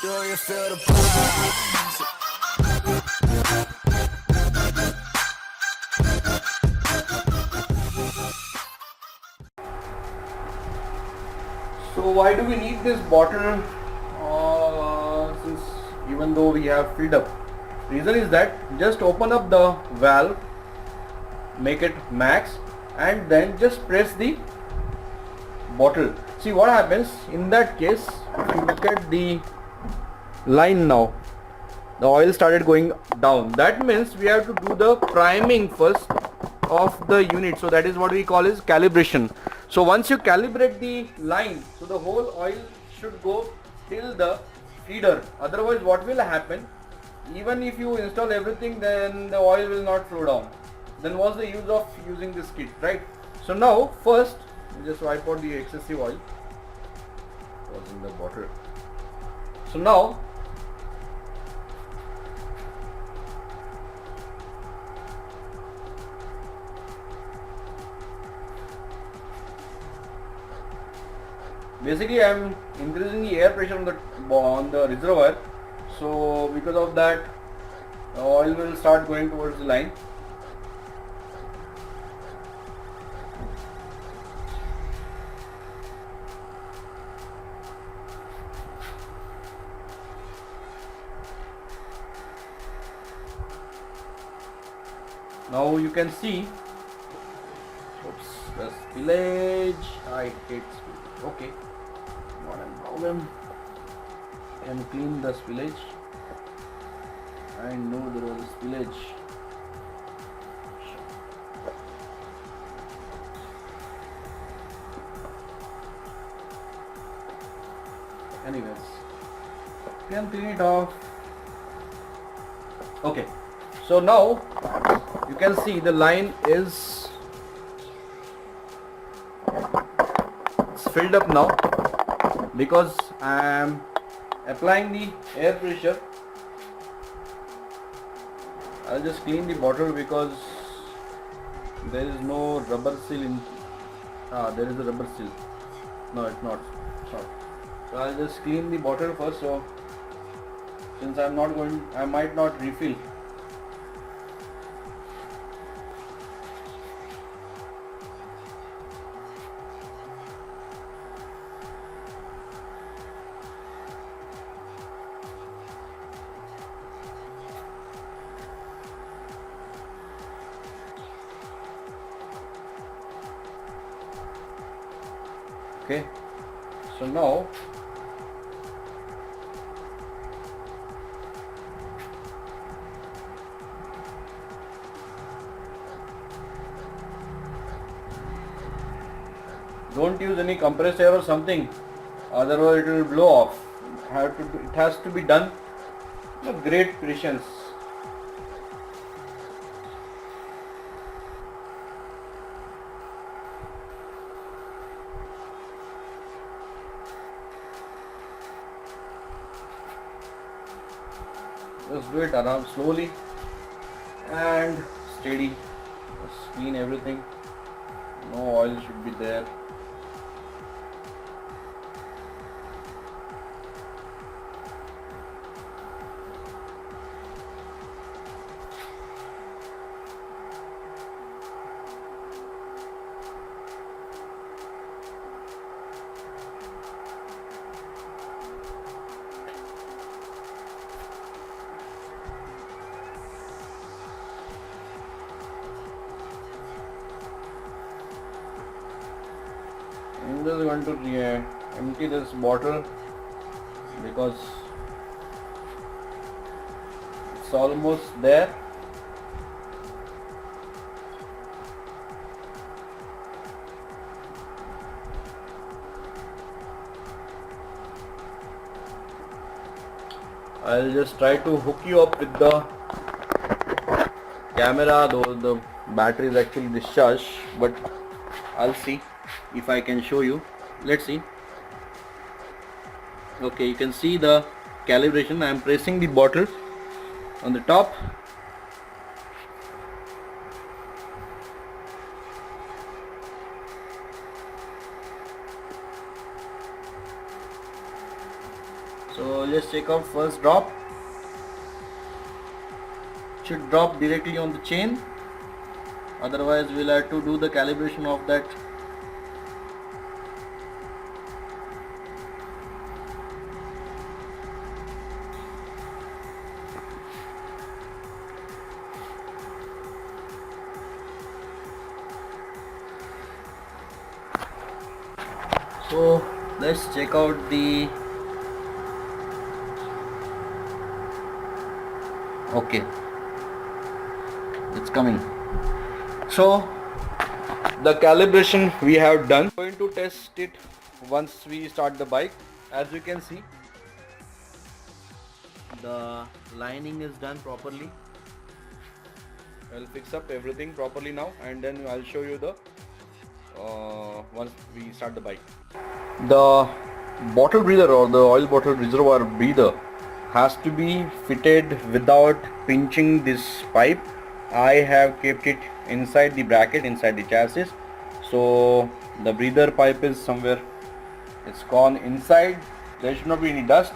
Do you feel the vibes? So why do we need this bottle since even though we have filled up? Reason is that just open up the valve, make it max, and then just press the bottle. See what happens in that case. If you look at the line now, the oil started going down. That means we have to do the priming first of the unit. So that is what we call is calibration. So once you calibrate the line, so the whole oil should go till the feeder. Otherwise what will happen, even if you install everything, then the oil will not flow down. Then what's the use of using this kit, right? So now first just wipe out the excessive oil was in the bottle. So now basically I am increasing the air pressure on the reservoir, so because of that the oil will start going towards the line. Now you can see, oops, the spillage. I hate spillage. Okay, not a problem. Can clean the spillage. I know there was a spillage. Anyways, can clean it off. Okay, so now you can see the line is filled up now because I am applying the air pressure. I'll just clean the bottle because there is no rubber seal in. There is a rubber seal. No, it's not. So I'll just clean the bottle first. So since I might not refill. Okay, so now don't use any compressed air or something, otherwise it will blow off. It has to be done with great patience. Just do it around slowly and steady. Just clean everything. No oil should be there. I'm just going to empty this bottle because it's almost there. I'll just try to hook you up with the camera, though the battery is actually discharged, but I'll see if I can show you. Let's see. Okay, you can see the calibration. I am pressing the bottle on the top. So let's check out first drop. Should drop directly on the chain, otherwise we'll have to do the calibration of that. So let's check out the okay, it's coming. So the calibration we have done. I'm going to test it once we start the bike. As you can see, the lining is done properly. I'll fix up everything properly now, and then I'll show you the once we start the bike. The bottle breather or the oil bottle reservoir breather has to be fitted without pinching this pipe. I have kept it inside the bracket, inside the chassis, so the breather pipe is somewhere, it's gone inside. There should not be any dust,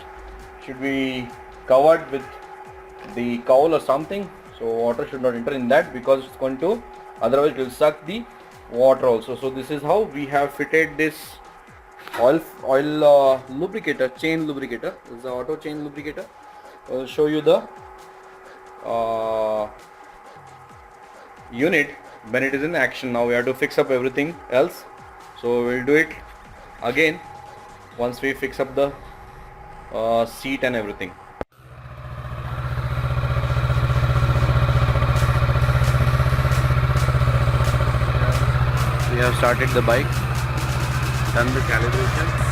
should be covered with the cowl or something, so water should not enter in that, because it's going to, otherwise it will suck the water also. So this is how we have fitted this oil lubricator, chain lubricator. This is the auto chain lubricator. I'll show you the unit when it is in action. Now we have to fix up everything else, so we'll do it again once we fix up the seat and everything. We have started the bike, done the calibration.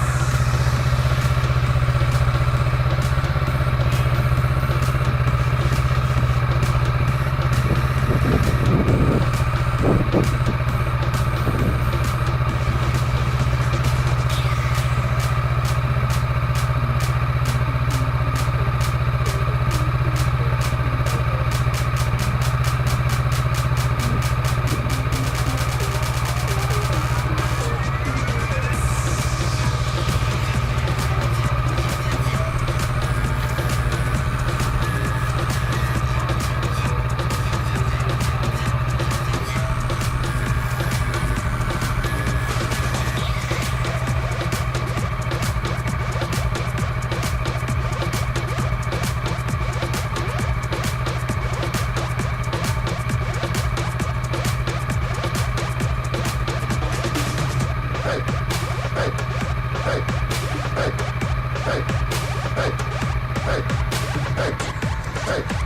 Hey.